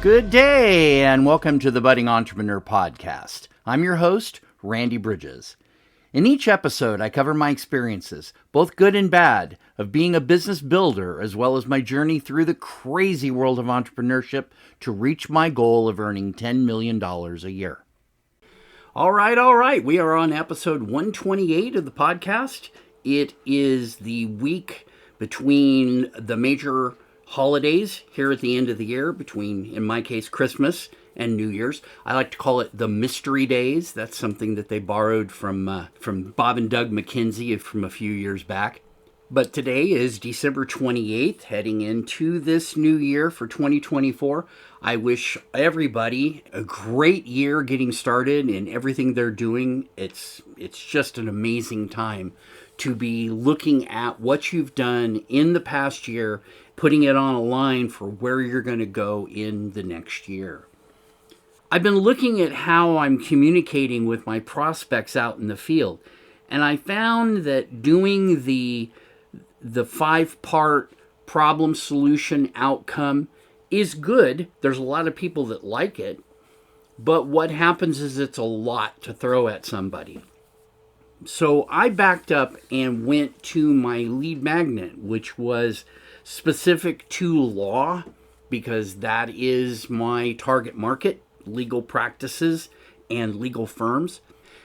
Good day, and welcome to the Budding Entrepreneur Podcast. I'm your host, Randy Bridges. In each episode, I cover my experiences, both good and bad, of being a business builder, as well as my journey through the crazy world of entrepreneurship to reach my goal of earning $10 million a year. All right. We are on episode 128 of the podcast. It is the week between the major holidays here at the end of the year, between, in my case, Christmas and New Year's. I like to call it the mystery days. That's something that they borrowed from Bob and Doug McKenzie from a few years back. But today is December 28th, heading into this new year for 2024. I wish everybody a great year getting started in everything they're doing. It's just an amazing time to be looking at what you've done in the past year, putting it on a line for where you're going to go in the next year. I've been looking at how I'm communicating with my prospects out in the field, and I found that doing the 5-part problem solution outcome is good. There's a lot of people that like it, but what happens is it's a lot to throw at somebody. So I backed up and went to my lead magnet, which was specific to law, because that is my target market, legal practices and legal firms.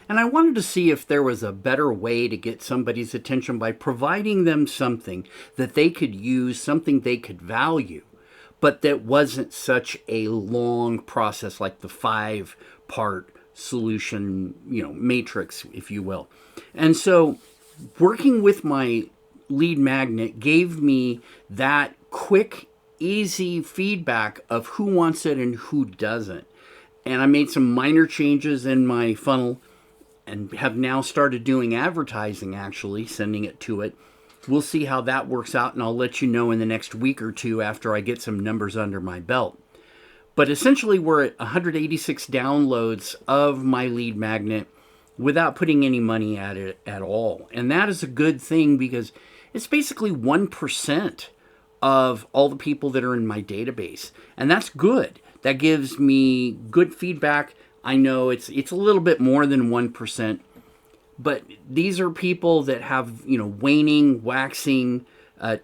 And I wanted to see if there was a better way to get somebody's attention by providing them something that they could use, something they could value, but that wasn't such a long process like the 5-part solution, matrix, if you will. And so working with my lead magnet gave me that quick, easy feedback of who wants it and who doesn't. And I made some minor changes in my funnel and have now started doing advertising, actually, sending it to it. We'll see how that works out, and I'll let you know in the next week or two after I get some numbers under my belt. But essentially, we're at 186 downloads of my lead magnet without putting any money at it at all. And that is a good thing because it's basically 1% of all the people that are in my database. And that's good. That gives me good feedback. I know it's a little bit more than 1%, but these are people that have, waning, waxing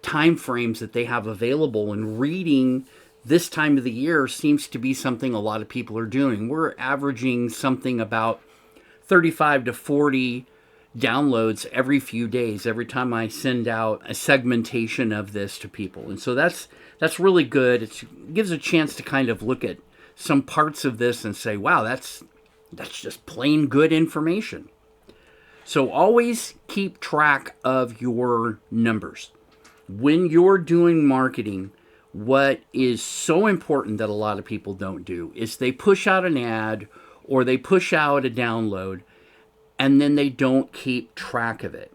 time frames that they have available, and reading this time of the year seems to be something a lot of people are doing. We're averaging something about 35 to 40 downloads every few days, every time I send out a segmentation of this to people. And so that's really good. It gives a chance to kind of look at some parts of this and say, wow, that's just plain good information. So always keep track of your numbers. When you're doing marketing, what is so important that a lot of people don't do is they push out an ad or they push out a download and then they don't keep track of it.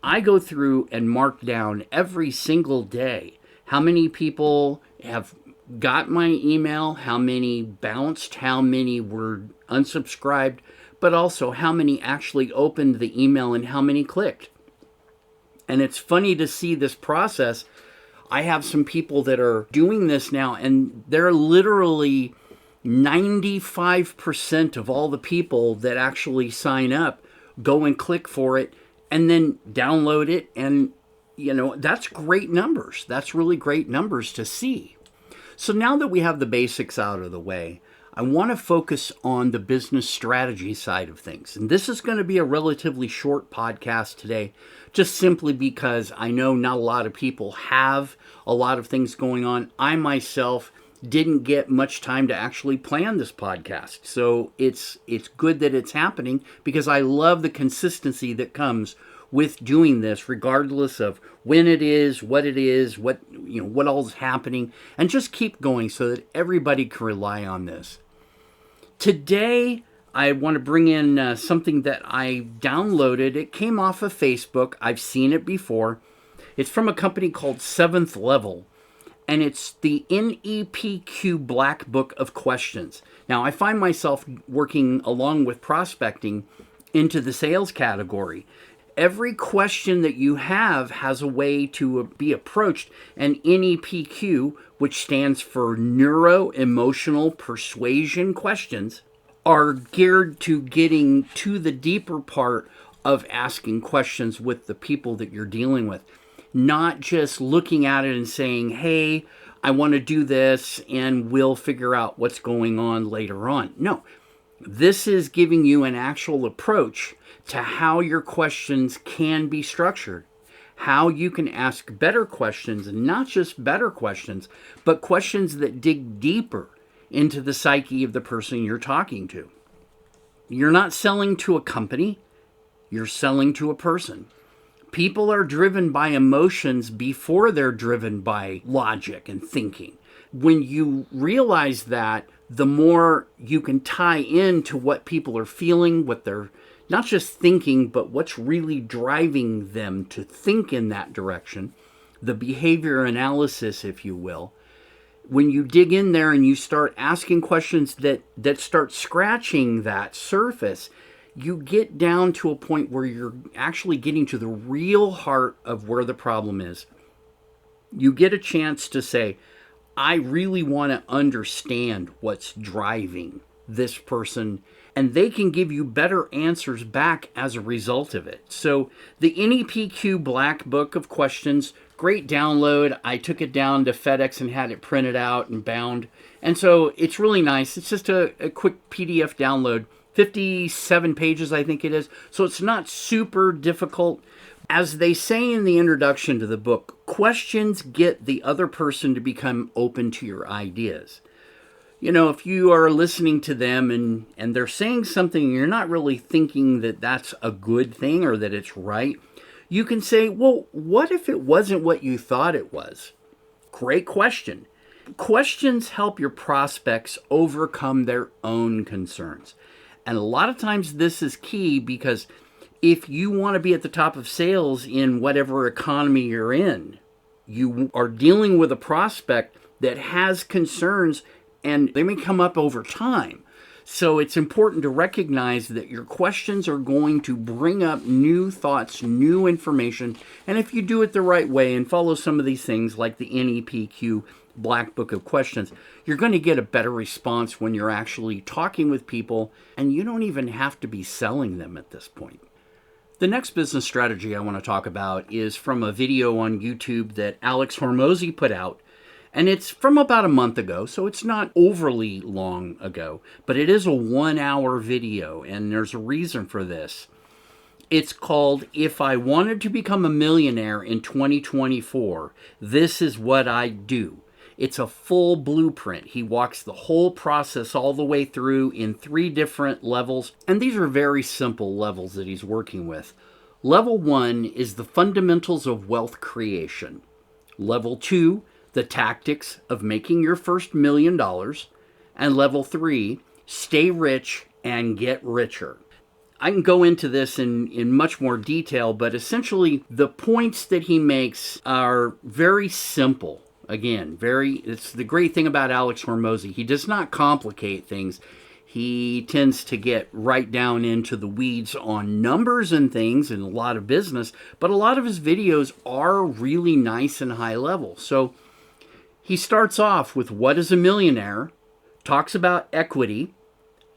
I go through and mark down every single day how many people have got my email, how many bounced, how many were unsubscribed, but also how many actually opened the email and how many clicked. And it's funny to see this process. I have some people that are doing this now, and they're literally 95% of all the people that actually sign up go and click for it and then download it. And, that's great numbers. That's really great numbers to see. So now that we have the basics out of the way, I want to focus on the business strategy side of things. And this is going to be a relatively short podcast today, just simply because I know not a lot of people have a lot of things going on. I myself didn't get much time to actually plan this podcast. So it's good that it's happening because I love the consistency that comes with doing this, regardless of when it is, what all is happening, and just keep going so that everybody can rely on this. Today, I want to bring in something that I downloaded. It came off of Facebook. I've seen it before. It's from a company called 7th Level, and it's the NEPQ Black Book of Questions. Now, I find myself working along with prospecting into the sales category. every question that you have has a way to be approached. And NEPQ, which stands for Neuro-Emotional Persuasion Questions, are geared to getting to the deeper part of asking questions with the people that you're dealing with. Not just looking at it and saying, hey, I want to do this and we'll figure out what's going on later on. No, this is giving you an actual approach to how your questions can be structured, how you can ask better questions, and not just better questions, but questions that dig deeper into the psyche of the person you're talking to. You're not selling to a company, you're selling to a person. People are driven by emotions before they're driven by logic and thinking. When you realize that, the more you can tie into what people are feeling, what they're not just thinking, but what's really driving them to think in that direction, the behavior analysis, if you will. When you dig in there and you start asking questions that start scratching that surface, you get down to a point where you're actually getting to the real heart of where the problem is. You get a chance to say, I really want to understand what's driving this person, and they can give you better answers back as a result of it. So the NEPQ Black Book of Questions, great download. I took it down to FedEx and had it printed out and bound. And so it's really nice. It's just a quick PDF download, 57 pages, I think it is. So it's not super difficult. As they say in the introduction to the book, questions get the other person to become open to your ideas. You know, if you are listening to them and they're saying something and you're not really thinking that that's a good thing or that it's right, you can say, well, what if it wasn't what you thought it was? Great question. Questions help your prospects overcome their own concerns. And a lot of times this is key, because if you want to be at the top of sales in whatever economy you're in, you are dealing with a prospect that has concerns, and they may come up over time. So it's important to recognize that your questions are going to bring up new thoughts, new information. And if you do it the right way and follow some of these things like the NEPQ Black Book of Questions, you're going to get a better response when you're actually talking with people, and you don't even have to be selling them at this point. The next business strategy I want to talk about is from a video on YouTube that Alex Hormozi put out. And it's from about a month ago, so it's not overly long ago, but it is a 1-hour video, and there's a reason for this. It's called, If I Wanted to Become a Millionaire in 2024, This is What I'd Do. It's a full blueprint. He walks the whole process all the way through in 3 different levels, and these are very simple levels that he's working with. Level 1 is the fundamentals of wealth creation. Level 2, the tactics of making your first $1 million. And level 3, stay rich and get richer. I can go into this in much more detail, but essentially the points that he makes are very simple. Again, it's the great thing about Alex Hormozi. He does not complicate things. He tends to get right down into the weeds on numbers and things and a lot of business, but a lot of his videos are really nice and high level. So he starts off with what is a millionaire, talks about equity,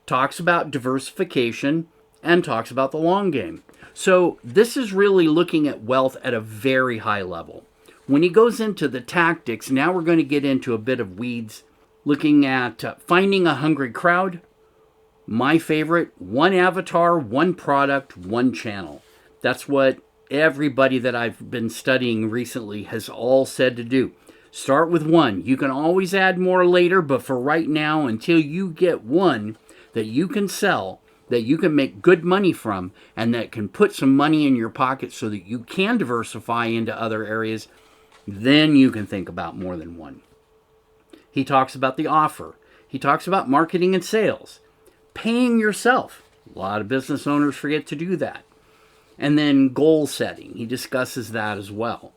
talks about diversification, and talks about the long game. So this is really looking at wealth at a very high level. When he goes into the tactics, now we're going to get into a bit of weeds, looking at finding a hungry crowd. My favorite, one avatar, one product, one channel. That's what everybody that I've been studying recently has all said to do. Start with one. You can always add more later, but for right now, until you get one that you can sell, that you can make good money from, and that can put some money in your pocket so that you can diversify into other areas, then you can think about more than one. He talks about the offer. He talks about marketing and sales. Paying yourself. A lot of business owners forget to do that. And then goal setting. He discusses that as well.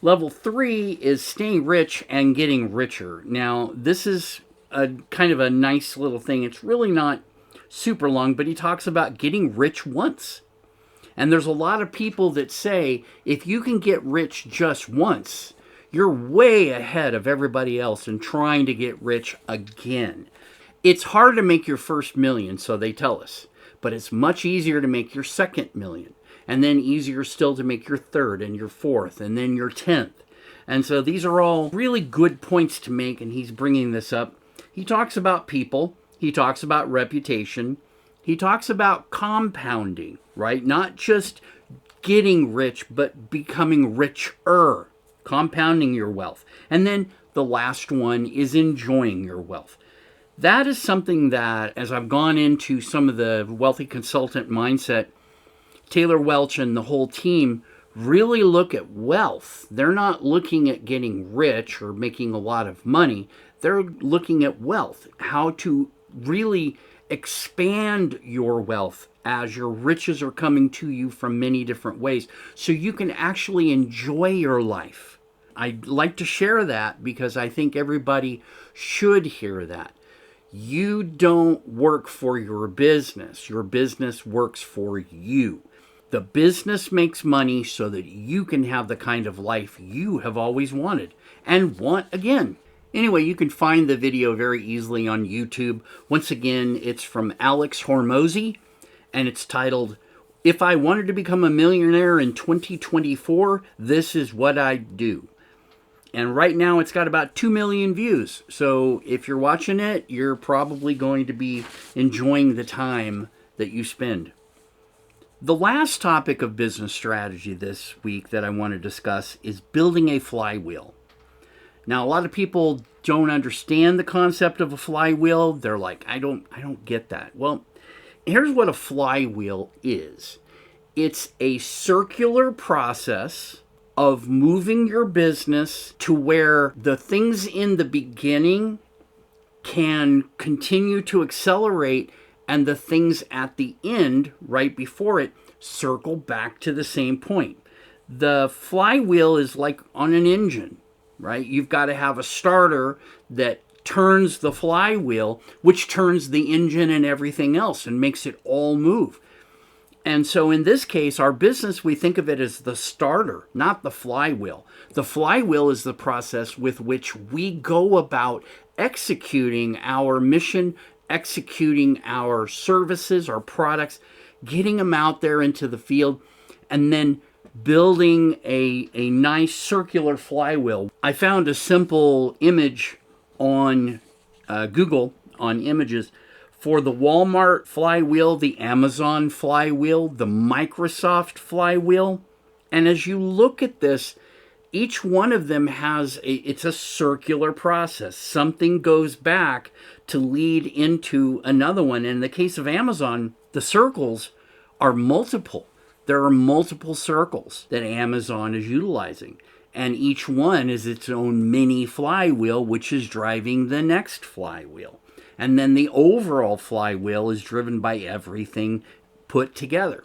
Level 3 is staying rich and getting richer. Now, this is a kind of a nice little thing. It's really not super long, but he talks about getting rich once. And there's a lot of people that say if you can get rich just once, you're way ahead of everybody else in trying to get rich again. It's hard to make your first million, so they tell us, but it's much easier to make your second million, and then easier still to make your third and your fourth and then your 10th. And so these are all really good points to make, and he's bringing this up. He talks about people, he talks about reputation, he talks about compounding, right? Not just getting rich, but becoming richer, compounding your wealth. And then the last one is enjoying your wealth. That is something that, as I've gone into some of the wealthy consultant mindset, Taylor Welch and the whole team really look at wealth. They're not looking at getting rich or making a lot of money. They're looking at wealth, how to really expand your wealth as your riches are coming to you from many different ways so you can actually enjoy your life. I'd like to share that because I think everybody should hear that. You don't work for your business works for you. The business makes money so that you can have the kind of life you have always wanted and want again. Anyway, you can find the video very easily on YouTube. Once again, it's from Alex Hormozi, and it's titled, "If I Wanted to Become a Millionaire in 2024, This is What I'd Do." And right now it's got about 2 million views. So if you're watching it, you're probably going to be enjoying the time that you spend. The last topic of business strategy this week that I want to discuss is building a flywheel. Now, a lot of people don't understand the concept of a flywheel. They're like, I don't get that. Well, here's what a flywheel is. It's a circular process of moving your business to where the things in the beginning can continue to accelerate and the things at the end, right before it, circle back to the same point. The flywheel is like on an engine, right? You've got to have a starter that turns the flywheel, which turns the engine and everything else and makes it all move. And so in this case, our business, we think of it as the starter, not the flywheel. The flywheel is the process with which we go about executing our mission, executing our services, our products, getting them out there into the field, and then building a nice circular flywheel. I found a simple image on Google, on images, for the Walmart flywheel, the Amazon flywheel, the Microsoft flywheel. And as you look at this, each one of them it's a circular process. Something goes back to lead into another one. In the case of Amazon, the circles are multiple. There are multiple circles that Amazon is utilizing. And each one is its own mini flywheel, which is driving the next flywheel. And then the overall flywheel is driven by everything put together.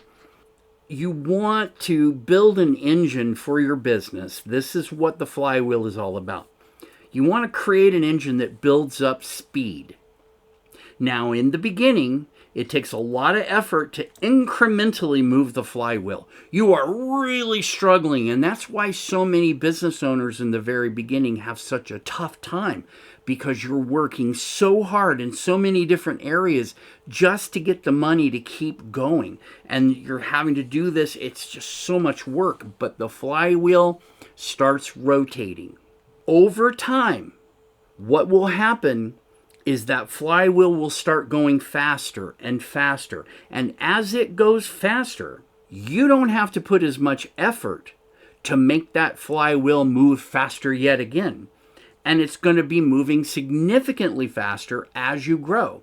You want to build an engine for your business. This is what the flywheel is all about. You want to create an engine that builds up speed. Now, in the beginning, it takes a lot of effort to incrementally move the flywheel. You are really struggling, and that's why so many business owners in the very beginning have such a tough time, because you're working so hard in so many different areas just to get the money to keep going. And you're having to do this. It's just so much work, but the flywheel starts rotating. Over time, what will happen is that flywheel will start going faster and faster. And as it goes faster, you don't have to put as much effort to make that flywheel move faster yet again. And it's going to be moving significantly faster as you grow.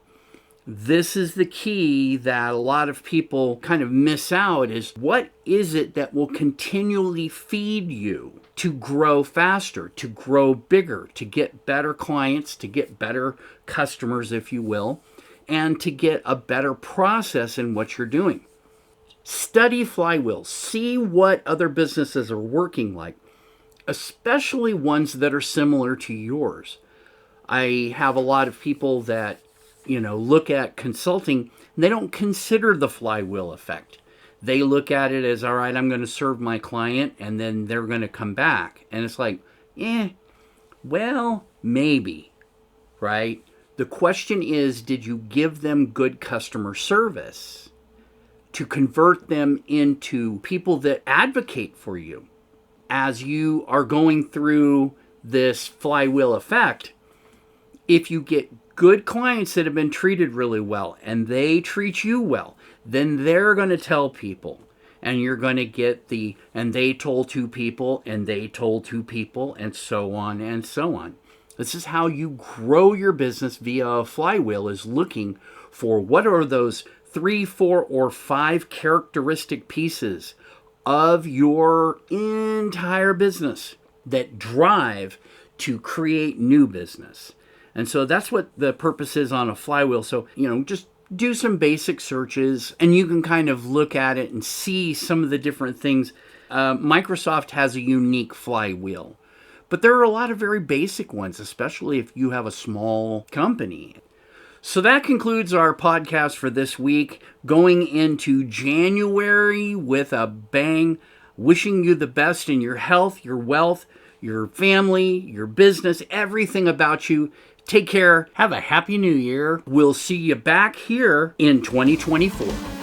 This is the key that a lot of people kind of miss out, is what is it that will continually feed you to grow faster, to grow bigger, to get better clients, to get better customers, if you will, and to get a better process in what you're doing. Study flywheels. See what other businesses are working like, especially ones that are similar to yours. I have a lot of people that, look at consulting, and they don't consider the flywheel effect. they look at it as, all right, I'm going to serve my client and then they're going to come back. And it's like, well, maybe, right? The question is, did you give them good customer service to convert them into people that advocate for you? As you are going through this flywheel effect, if you get good clients that have been treated really well and they treat you well, then they're going to tell people. And you're going to get the, and they told two people, and they told two people, and so on and so on. This is how you grow your business via a flywheel, is looking for what are those 3, 4, or 5 characteristic pieces of your entire business that drive to create new business. And so that's what the purpose is on a flywheel. So, just do some basic searches and you can kind of look at it and see some of the different things. Microsoft has a unique flywheel, but there are a lot of very basic ones, especially if you have a small company. So that concludes our podcast for this week, going into January with a bang. Wishing you the best in your health, your wealth, your family, your business, everything about you. Take care. Have a happy new year. We'll see you back here in 2024.